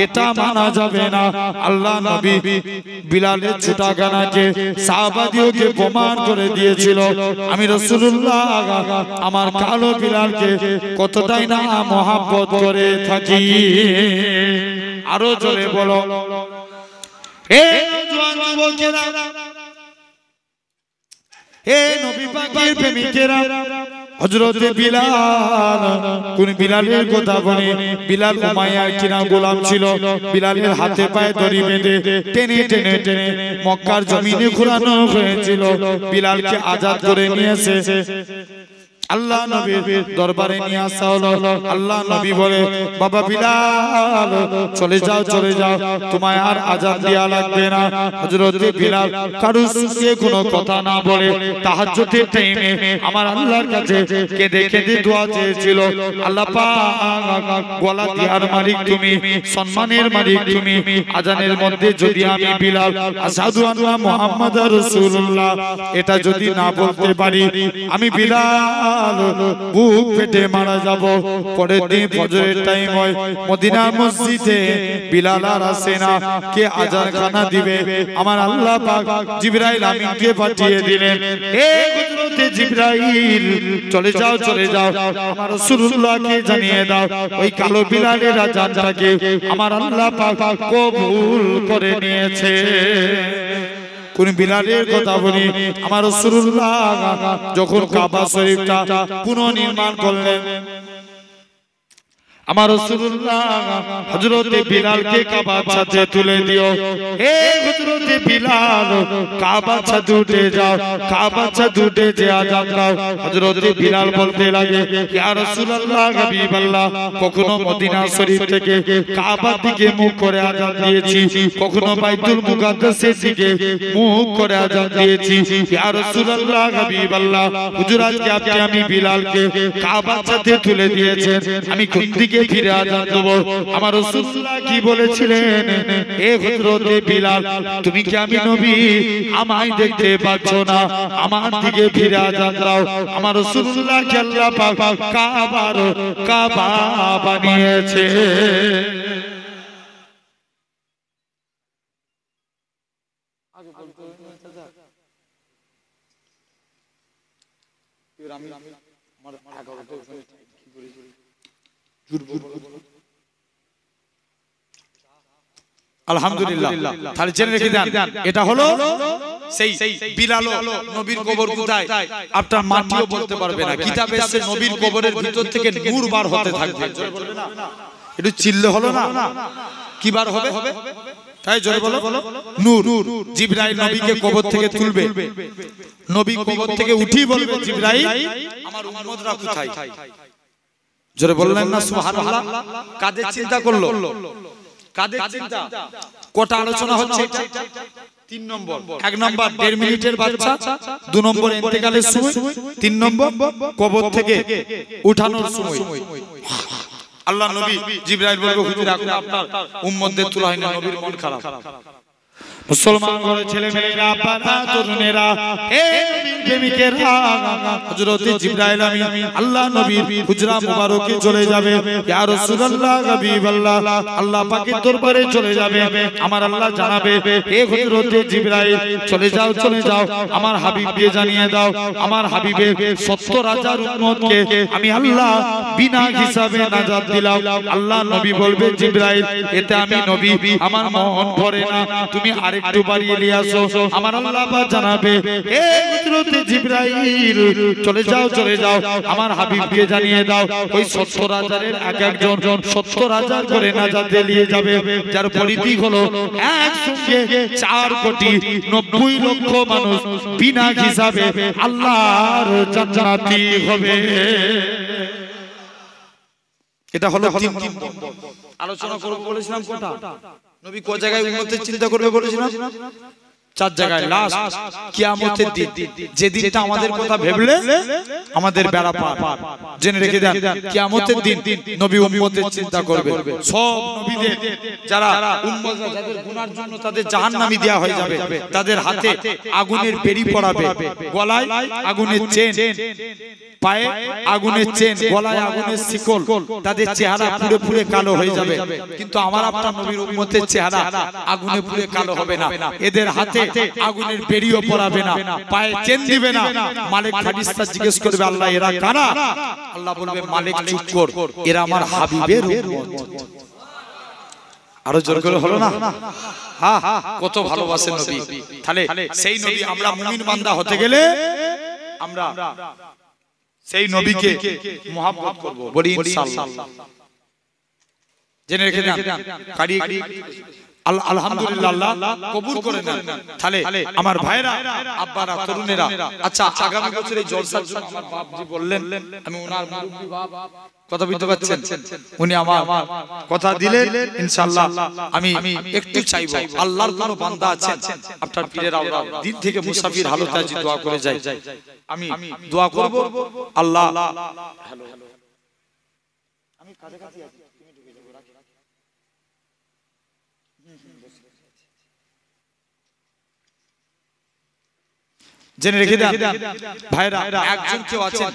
এটা মানা যাবে না। আল্লাহ নবী বিলালের ঝুটাখানাকে সাহাবাদিওকে প্রমাণ করে দিয়েছিল, আমি রাসূলুল্লাহ আমার কালো বিলালকে কতটাই না মহব্বত করে থাকি। আরো জোরে বলো, হে জওয়ান যুবকেরা, হে নবী পাকের প্রেমিকেরা, হযরত বিলাল কোন বিলালের কথা বলে? বিলাল উমাইয়ার কিনা গোলাম ছিল। বিলালের হাতে পায়ে দড়ি বেঁধে টেনে মক্কার জমিনে ঘোরানো হয়েছিল। বিলালকে আজাদ করে নিয়েছে আল্লাহ নবীর দরবারে নিয়ে আসা হলো। আল্লাহ নবী বলে, বাবা বিলাল চলে যাও চলে যাও, তোমায় আর আযান দেয়া লাগবে না। হযরত বিলাল কারোর সঙ্গে কোনো কথা না বলে তাহাজ্জুদের টাইমে আমার আল্লাহর কাছে কেঁদে কেঁদে দোয়া চেয়েছিল। আল্লাহ পাক, গলা দিয়ার মালিক তুমি, সম্মানের মালিক তুমি, আযানের মধ্যে যদি আমি বিলাল আশহাদু আন্না মুহাম্মাদার রাসূলুল্লাহ এটা যদি না বলতে পারি, আমি বিলাল বুক ফেটে মারা যাব। পরের দিন ফজরের টাইম হয়, মদিনা মসজিদে বিলাল আর আসে না। কে আযান খানা দিবে? আমার আল্লাহ পাক জিবরাইল আমিনকে পাঠিয়ে দিলেন, হে হযরত জিবরাইল চলে যাও চলে যাও, আমার রাসূলুল্লাহকে জানিয়ে দাও ওই কালো বিলালের আযানটাকে আমার আল্লাহ পাক কবুল করে নিয়েছে। কোন বিলালের কথা বলি? আমার রাসূলুল্লাহ যখন কাবা শরীফটা পুনর্নির্মাণ করলেন, আমার রাসূলুল্লাহ হযরত বিলালকে কাবার ছাদে তুলে দিও। হে হযরত বিলাল কাবার ছাদে উঠে যাও, কাবার ছাদে উঠে যে আযান দাও। হযরত বিলাল বলতে লাগে, ইয়া রাসূলুল্লাহ হাবিবাল্লাহ, কখনো মদিনা শরীফ থেকে কাবার দিকে মুখ করে আযান দিয়েছি, কখনো বাইতুল মুকাদ্দাসের দিকে মুখ করে আযান দিয়েছি। ইয়া রাসূলুল্লাহ হাবিবাল্লাহ, হুজুর আজকে আপনি বিলালকে কাবার ছাদে তুলে দিয়েছেন, আমি কোন দিকে ফিরে আযান দেব? আমার রাসূলুল্লাহ কি বলেছিলেন? হে হযরত বিলাল, তুমি কি আমি নবী আমায় দেখতে পাচ্ছ না? আমার দিকে ফিরে আযান দাও। আমার রাসূলুল্লাহ কে আল্লাহ পাক কাবা বানিয়েছে। আগে বলতে চাচা এবার আমি আমার 11টা ওখানে কি করি আলহামদুলিল্লাহ। তাহলে জেনে রেখে দেন, এটা হলো সেই বিলাল নবীর কবর কোথায় আপনার মাটিও বলতে পারবে না। কিতাবে আছে নবীর কবরের ভিতর থেকে নূর বার হতে থাকবে। একটু চিল্লে হলো না? কি বার হবে? তাই জোরে বলো, নূর। জিবরাইল নবীকে কবর থেকে তুলবে, নবী কবর থেকে উঠি বলবে, জিবরাইল আমার উম্মতরা কোথায়? জোরে বললেন না সুবহানাল্লাহ? কাদের চিন্তা করলো? কাদের চিন্তা? কটা আলোচনা হচ্ছে? 3 নম্বর। 1 নম্বর 1.5 মিনিটের বাচ্চা, 2 নম্বর ইন্তেকালের সময়, 3 নম্বর কবর থেকে উঠানোর সময়। আল্লাহ নবী জিবরাইল বলবে, হুজুর এখন আপনার উম্মতদের তোলা হয় না, নবীর মন খারাপ। মুসলমান ঘরের ছেলে মেয়েরা, বাবা তরুণেরা, হে নবীর প্রেমিকেরা, হযরত জিবরাইল আমিন আল্লাহ নবীর হুজরা মুবারকে চলে যাবে। ইয়া রাসূলুল্লাহ হাবিবাল্লাহ, আল্লাহ পাকের দরবারে চলে যাবে। আমার আল্লাহ জানাবে, হে হযরত জিবরাইল চলে যাও চলে যাও, আমার হাবিবকে জানিয়ে দাও, আমার হাবিবের 70,000 উম্মতকে আমি আল্লাহ বিনা হিসাবে নাজাত দিলাম। আল্লাহ নবী বলবে, জিবরাইল এতে আমি নবী আমার মন ভরে না, তুমি আরেকটু বাড়িয়ে নিয়ে আসো। আমার আল্লাহ পাক জানাবে, হে হযরত জিবরাইল চলে যাও চলে যাও, আমার হাবিবকে জানিয়ে দাও ওই 70,000 এর এক একজন 70,000 করে নাজাত নিয়ে যাবে, যার পরিধি হলো একসঙ্গে 4 কোটি 90 লক্ষ মানুষ বিনা হিসাবে আল্লাহর জান্নাতি হবে। এটা হলো 3 নম্বর আলোচনা করব বলেছিলাম। কোটা নবী কোন জায়গায় উম্মতের চিন্তা করবে বলেছিলাম? 4 জায়গায়। লাস্ট কিয়ামতের দিন, যে দিনটা আমাদের কথা ভেবলে আমাদের বেড়া পার। জেনে রেখে দেন, কিয়ামতের দিন নবী উম্মতের চিন্তা করবে। সব নবীদের যারা উম্মত, যাদের গুনার জন্য তাদের জাহান্নামী দেয়া হয়ে যাবে, তাদের হাতে আগুনের বেড়ি পড়াবে, গলায় আগুনের চেন, পায়ে আগুনের চেন, গলায় আগুনের শিকল, তাদের চেহারা পুরো পুরো কালো হয়ে যাবে। কিন্তু আমার আপনার নবীর উম্মতের চেহারা আগুনে পুরো কালো হবে না। এদের হাতে আগুনের বেড়িও পরাবে না, পায়ে চেন দিবে না। মালিক ফারিস্তা জিজ্ঞেস করবে, আল্লাহ এরা কারা? আল্লাহ বলবে, মালিক চুপ কর, এরা আমার হাবিবের উম্মত। আরো জোর করে হলো না? হ্যাঁ, কত ভালোবাসেন নবী। তাহলে সেই নবী আমরা মুমিন বান্দা হতে গেলে আমরা সেই নবীকে মহব্বত করব, বলি ইনশাআল্লাহ। জেনে রেখে দেন, আলহামদুলিল্লাহ আল্লাহ কবুল করে নেন। তাহলে আমার ভাইরা, আব্বারা, তরুণেরা, আচ্ছা আগামী বছর এই জলসার জন্য আমার বাপজি বললেন, আমি ওনার মুরব্বি বাপ, কথা বুঝতে পারছেন, উনি আমার কথা দিলেন ইনশাআল্লাহ আমি একটু চাইবো আল্লাহর কোন বান্দা আছেন আপনার পীরের আওলাদ দিন থেকে মুসাফির হালতে আজি দোয়া করে যাই, আমি দোয়া করব আল্লাহ। আমি কাছে কাছে আছি, তুমি ঢুকে যাও, রাখি জেনে রেখে দেন ভাইরা, একজন কেউ আছেন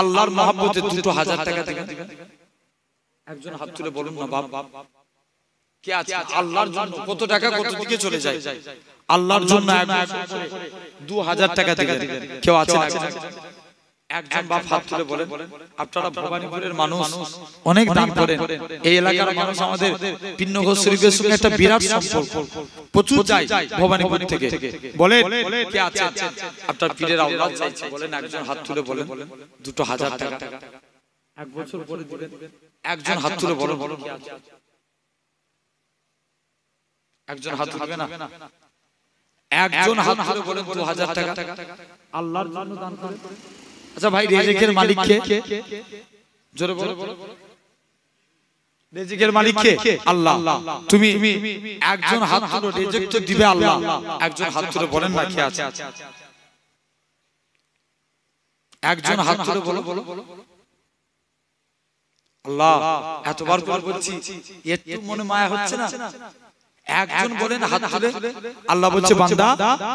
আল্লাহর মহব্বতে 2000 টাকা দিবেন? একজন হাত তুলে বলুন না বাপ, কে আছে আল্লাহর জন্য? কত টাকা কত দিকে চলে যায়, আল্লাহর জন্য 2000 টাকা দিবেন? কেউ আছেন? একজন বাপ হাত তুলে বলেন। আপনারা ভবানীপুরের মানুষ, অনেক দান করেন, এই এলাকার মানুষ আমাদের পিন্নঘোষ শরীফের সঙ্গে একটা বিরাট সম্পর্ক, প্রচুর যায় ভবানীপুর থেকে। বলেন কে আছে আপনার পীরের আওলাদ চাইছে? বলেন একজন হাত তুলে বলেন। 2000 টাকা এক বছর পরে দিবেন? একজন হাত তুলে বলেন। একজন হাত তুলবে না? একজন হাত তুলে বলেন 2000 টাকা আল্লাহর জন্য দান করেন। আচ্ছা ভাই, রিজিকের মালিক কে? জোরে বলো। রিজিকের মালিক কে? আল্লাহ। তুমি একজন হাত তুলো, রিজিক তো দিবে আল্লাহ। একজন হাত তুলে বলেন না কে আছে? একজন হাত তুলে বলো। আল্লাহ, এতবার করে বলছি, একটু মনে মায়া হচ্ছে না? একজন বলেন হাত তুলে। আল্লাহ বলছে বান্দা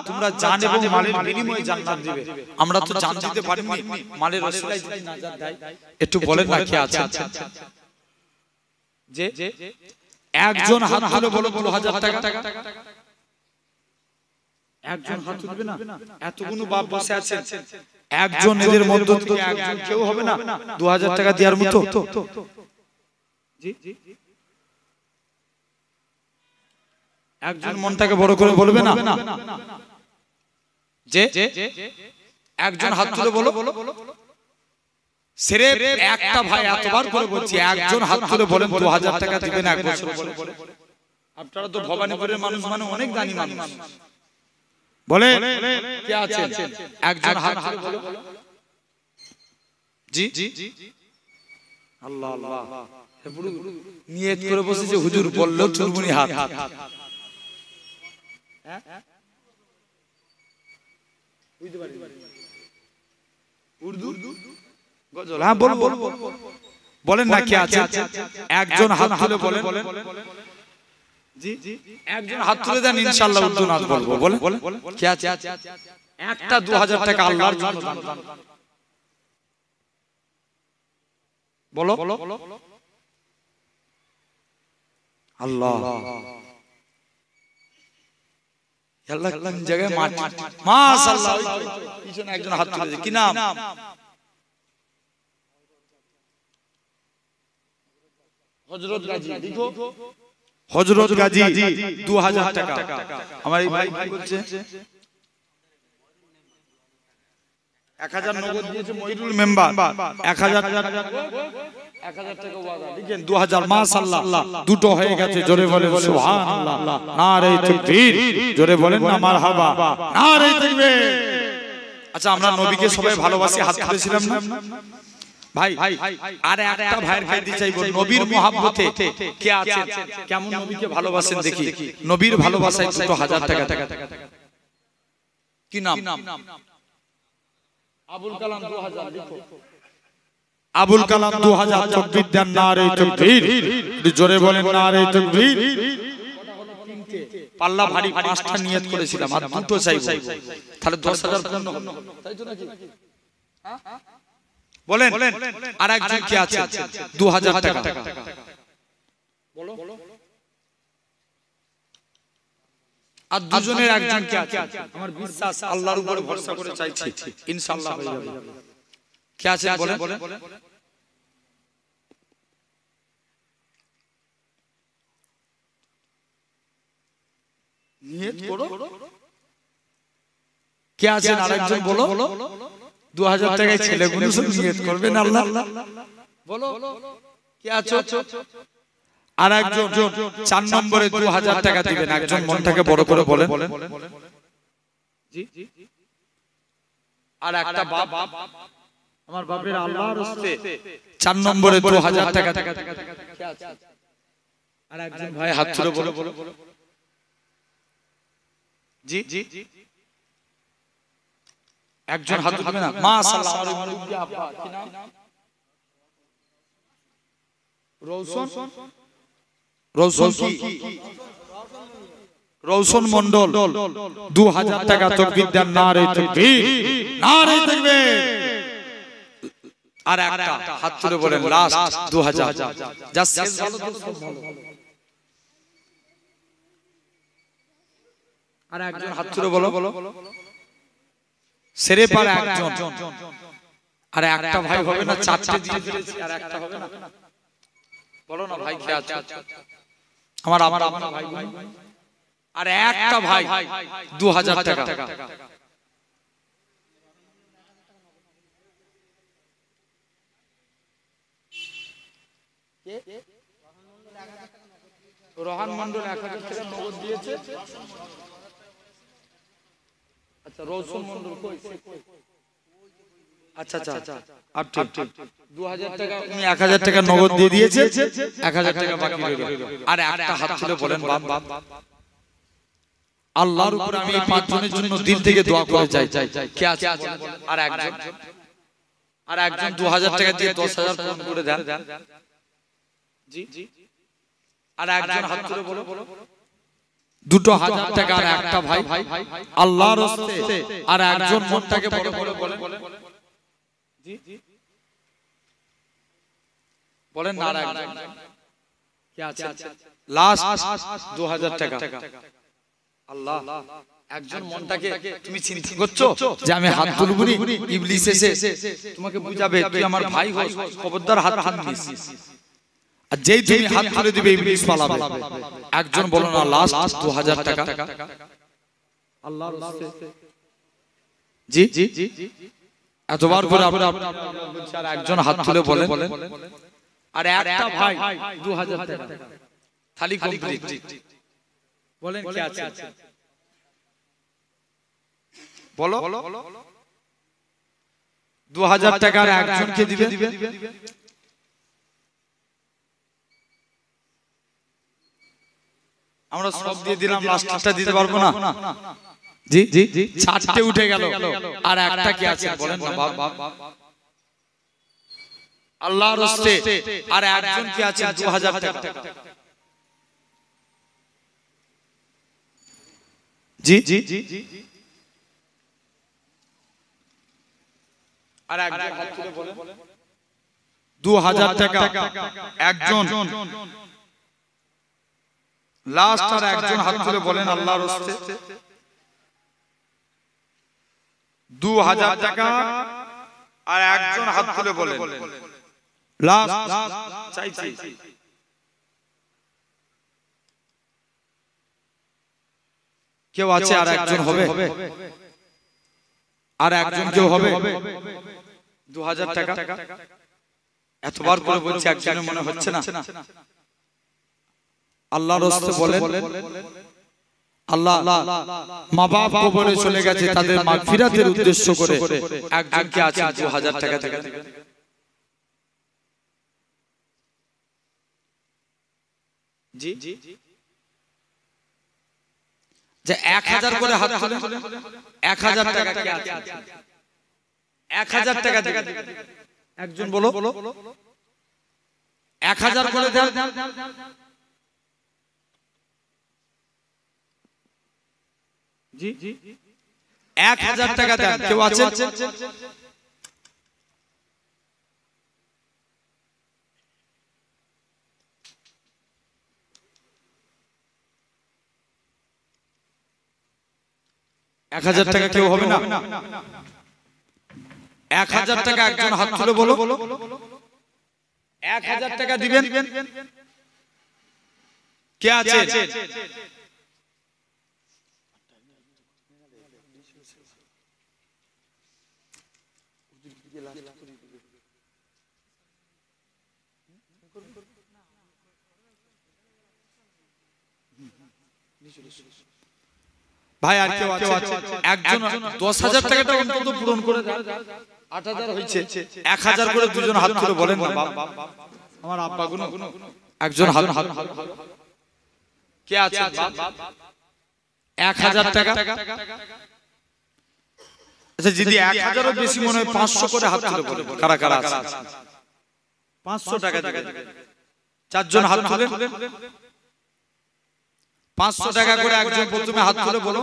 তোমরা জান এবং মালের বিনিময়ে জান্নাত দিবে। আমরা তো জান দিতে পারিনি, মালের ওসিলায় যদি নাজাত দেয়। একটু বলেন না কে আছে? যে একজন হাত তুলে বলো 2000 টাকা। একজন হাত তুলবে না? এতগুলো বাপ বসে আছেন, একজন এদের মধ্য থেকে একজন কেউ হবে না 2000 টাকা দেওয়ার মতো? জি, একজন মনটাকে বড় করে বলবে না যে একজন হাত তুলে বলো। সিরেফ একটা ভাই, এতবার করে বলছি, একজন হাত তুলে বলেন 2000 টাকা দিবেন এক বছর পরে। আপনারা তো ভবানীপুরের মানুষ মানে অনেক দানি মানুষ, বলে কে আছে? একজন হাত তুলে বলো। জি আল্লাহ আল্লাহ, নিয়ত করে বসেছে হুজুর বললেও চুরমুনি হাত। বলেন না কে আছে? একজন হাত তুলে বলেন। একজন হাত তুলে দেন, ইনশাআল্লাহ উর্দু নাচ বলবো। বলেন কে আছে? একটা 2000 টাকা আল্লাহর জন্য দান। বলো আল্লাহ। আল্লাহ কোন জায়গায় মাশাআল্লাহ, পিছনে একজন হাত তুলেছে, কি নাম? হযরত গাজী। দেখো হযরত গাজী 2000 টাকা। আমার এই ভাই বলছে 1000 নগদ দিয়েছে মহিরুল মেম্বার, 1000 টাকা ওয়াদা লিখেন 2000। মাশাআল্লাহ, দুটো হয়ে গেছে। জোরে বলেন সুবহানাল্লাহ, নারে তাকবীর। জোরে বলেন না মারহাবা, নারে তাকবীর। আচ্ছা, আমরা নবীকে সবাই ভালোবাসি, হাত তুলেছিলাম না ভাই? আর একটা ভাইয়ের কাছে চাইবো, নবীর মহব্বতে কে আছে? কেমন নবীকে ভালোবাসেন দেখি। নবীর ভালোবাসায় 2000 টাকা। কি নাম? আবুল কালাম 2000। দেখো আবুল কালাম 2000। তাকবীর দেন, নারে তাকবীর। জোরে বলেন নারে তাকবীর। পাল্লা ভারী, 5টা নিয়ত করেছিলাম, আর দুটো চাইবো, তাহলে 10000 পূর্ণ হবে, তাই তো নাকি? বলেন আর একজন কি আছে? 2000 টাকা। বলো। আর দুজনের একজন কি আছে? আমার বিশ্বাস, আল্লাহর উপরে ভরসা করে চাইছি, ইনশাআল্লাহ হয়ে যাবে। কে আছে বলেন? নিয়ত করো। কে আছেন আরেকজন বলো। 2000 টাকায় ছেলেগুলো সব নিয়ত করবেন আল্লাহ। বলো কে আছো? আর একজন 4 নম্বরে 2000 টাকা দিবেন। একজন মনটাকে বড় করে বলেন। জি আর একটা বাপ, আমার বাপের আল্লাহর হস্তে 4 নম্বরে 2000 টাকা। আর একজন ভাই হাত তুলে বলো। জি একজন হাত তুলবে না? মাশাআল্লাহ। আমার মুরব্বি আপা কি নাম? রৌশন কি? রৌশন মন্ডল 2000 টাকা। তাকবীর দেন, নারে তাকবীর, নারে তাকবীর। আর একটা হাত তুলে বলেন লাস্ট 2000। যা শেষ ভালো তো সব ভালো। আর একজন হাত তুলে বলো। সেরে পার একজন। আর একটা ভাই হবে না? 4টে দিয়ে দিয়েছি, আর একটা হবে না? বলো না ভাই, কে আছে? আমার ভাই। আর একটা ভাই 2000 টাকা। রোহান মন্ডল 1000 টাকা নগদ দিয়েছে। আচ্ছা রৌশন মন্ডল কই? আচ্ছা আপ ঠিক 2000 টাকা উনি 1000 টাকা নগদ দিয়ে দিয়েছে, 1000 টাকা বাকি রইল। আর একটা হাত তুলে বলেন বাপ, আল্লাহর উপর আমি এই 5 জনের জন্য দিল থেকে দোয়া করে যাই। কে আছে? আর একজন 2000 টাকা দিয়ে 10000 পূরণ করে দেন। জি আর একজন হাত তুলে বলো। 2000 টাকা আর একটা ভাই আল্লাহর হস্তে। আর একজন মনটাকে বড় করে বলেন। জি বলেন না। আর একজন কে আছে? লাস্ট 2000 টাকা। আল্লাহ, একজন মনটাকে তুমি চিন্তা করছো যে আমি হাত তুলবো নি, ইবলিস এসে তোমাকে বুঝাবে তুই আমার ভাই হোস, খবরদার হাত তুলবি। আর যেই তুমি হাত তুলে দিবে ইবলিস পালাবে। একজন বলো না লাস্ট 2000 টাকা। আল্লাহর হস্তে। জি এতবার করে আপনারা আর একজন হাত তুলে বলেন। আর একটা ভাই 2000 টাকা। খালি কমপ্লিট। বলেন কে আছে? বলো 2000 টাকা আর একজনকে দিবে। আমরা সব দিয়ে দিলাম, লাস্টটা দিতে পারবো না। জি 4টে উঠে গেল। আর একটা কি আছে বলেন না বাপ? আল্লাহর হস্তে। আর একজন কি আছে 2000 টাকা। জি আর একজন হাত তুলে বলেন। 2000 টাকা একজন। লাস্ট আর একজন হাত তুলে বলেন আল্লাহর হস্তে। 2000 টাকা আর একজন হাত তুলে বলেন লাস্ট চাইছি। কেউ আছে? আর একজন হবে? আর একজন কেউ হবে? 2000 টাকা। এতবার করে বলছি, একজনের মনে হচ্ছে না? আল্লাহর হস্তে বলেন। আল্লাহ মা বাপ কবরে চলে গেছে, তাদের মাগফিরাতের উদ্দেশ্য করে একজন কে আছে 2000 টাকা দিবেন। জি যে 1000 করে হাত তুলে 1000 টাকা কে আছে? 1000 টাকা দিবেন। একজন বলো 1000 করে দেন। জি 1000 টাকা দেন। কেউ আছে? এক 1000 টাকা কেউ হবে না? 1000 টাকা একজন হাত তুলে বলো। 1000 টাকা দিবেন। কে আছে? ভাই আর কেউ আছে? একজন 10,000 টাকাটা অন্তত পূরণ করে দেন। 8,000 হয়েছে, 1,000 করে দুজন হাত তুলে বলেন না বাবা। আমার আব্বা গুনো একজন হাত, কে আছে? 1,000 টাকা। আচ্ছা যদি 1,000 এর বেশি মনে হয় 500 করে হাত তুলে বলেন কারা কারা আছে? 500 টাকা দিবেন। চারজন হাত তুলে 500 টাকা করে একজন প্রথমে হাত তুলে বলো।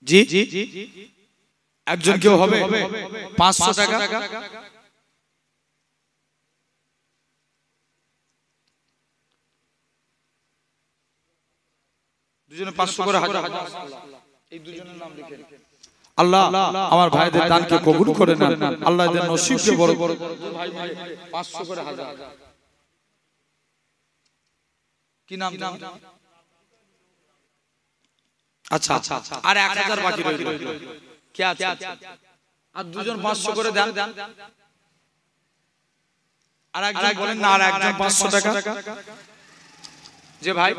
জি একজন কেউ হবে 500 টাকা? দুজনে 500 করে হাজার। এই দুজনের নাম লিখে আল্লাহ আমার ভাইদের দানকে কবুল করে নেন। আল্লাহ এদের নসিবকে বড় বড় ভাই ভাই 500 করে হাজার। কি নাম? আচ্ছা আর 1,000 বাকি রইল। কে আছে? আর দুজন 500 করে দেন। আর একজন বলেন না, আর একজন 500 টাকা। যে ভাই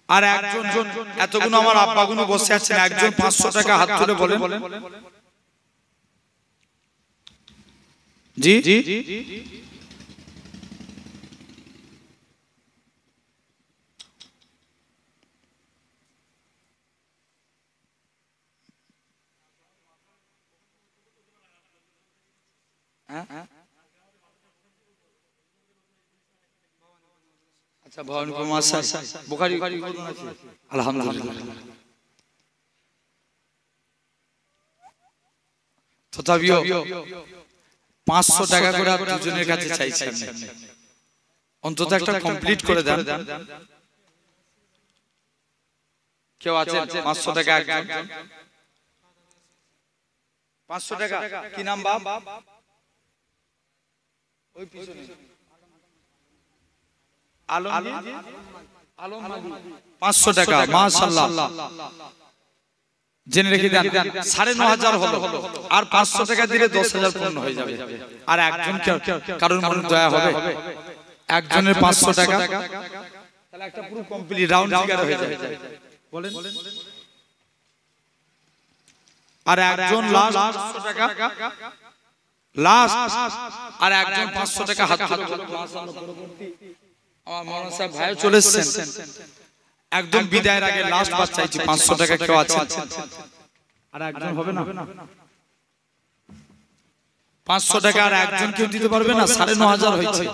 আর একজন, এতগুলো আমার আব্বাগুলো বসে আছেন, একজন 500 টাকা হাত তুলে বলেন। জি আচ্ছা ভবানীপুর মাসা বুখারী আলহামদুলিল্লাহ। তথাপিও 500 টাকা করে দুজনের কাছে চাইছেন, অন্তত একটা কমপ্লিট করে দেন। কেউ আছে 500 টাকা? একজন 500 টাকা। কি নাম বাপ? ওই পিছনে আলম 500 টাকা। মাশাআল্লাহ জেনে রেখে দেন। 9,500 হলো, আর 500 টাকা দিলে 10,000 পূর্ণ হয়ে যাবে। আর একজন কারোর মনে দয়া হবে, একজনের 500 টাকা, তাহলে একটা পুরো কমপ্লিট রাউন্ড ফিগার হয়ে যাবে। বলেন আর একজন লাস্ট 500 টাকা লাস্ট, আর একজন 500 টাকা হাত তুলে। আমার মাওলানা সাহেব ভাই চলে এসেছেন, একদম বিদায়ের আগে লাস্ট বার চাইছি 500 টাকা। কেউ আছে? আর একজন হবে না? 500 টাকা আর একজন কেউ দিতে পারবে না? 9,500 হয়েছে।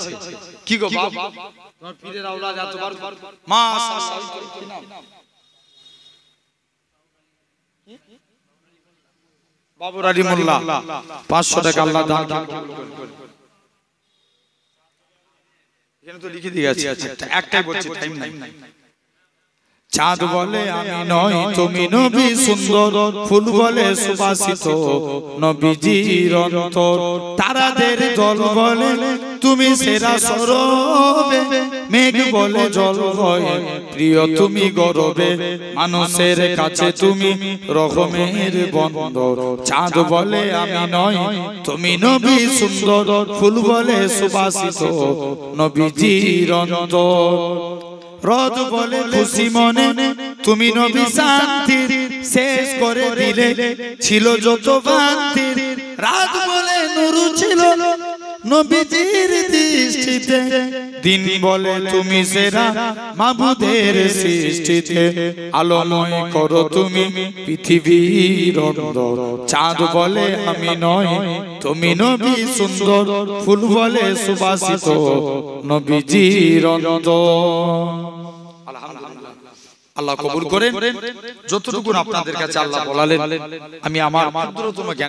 কি গো বাপ, তোমার পীরের আওলাদ এতবার মাশাআল্লাহ। বাবুর আলী মোল্লা 500 টাকা আল্লাহ দান। এখানে তো লিখে দিয়ে আছে, একটাই বলছি, টাইম নাই। চাঁদ বলে আমি নই তুমি নবী সুন্দর, ফুল বলে সুবাসিত নবীজির অন্তর, তারাদের দল বলে তুমি সেরা সরবে, মেঘ বলে জল হয় প্রিয় তুমি গরবে, মানুষের কাছে তুমি রহমের বন্দর। চাঁদ বলে আমি নই তুমি নবী সুন্দর, ফুল বলে সুবাসিত নবীজির অন্তর, রোদ বলে খুশি মনে তুমি নবী শান্তি, শেষ করে দিলে ছিল যত ভ্রান্তি, রাত বলে নূর ছিল নবীজির দৃষ্টিতে, দিন বলে তুমি সেরা মাবুদের সৃষ্টিতে, আলোময় করো তুমি পৃথিবীর অন্তর। চাঁদ বলে আমি নই তুমি নবী সুন্দর, ফুল বলে সুবাসিত নবীজির অন্তর। আল্লাহ কবুল করেন। যতটুকু আপনাদের কাছে আল্লাহ বলালেন, আমি আমার ক্ষুদ্রতম জ্ঞান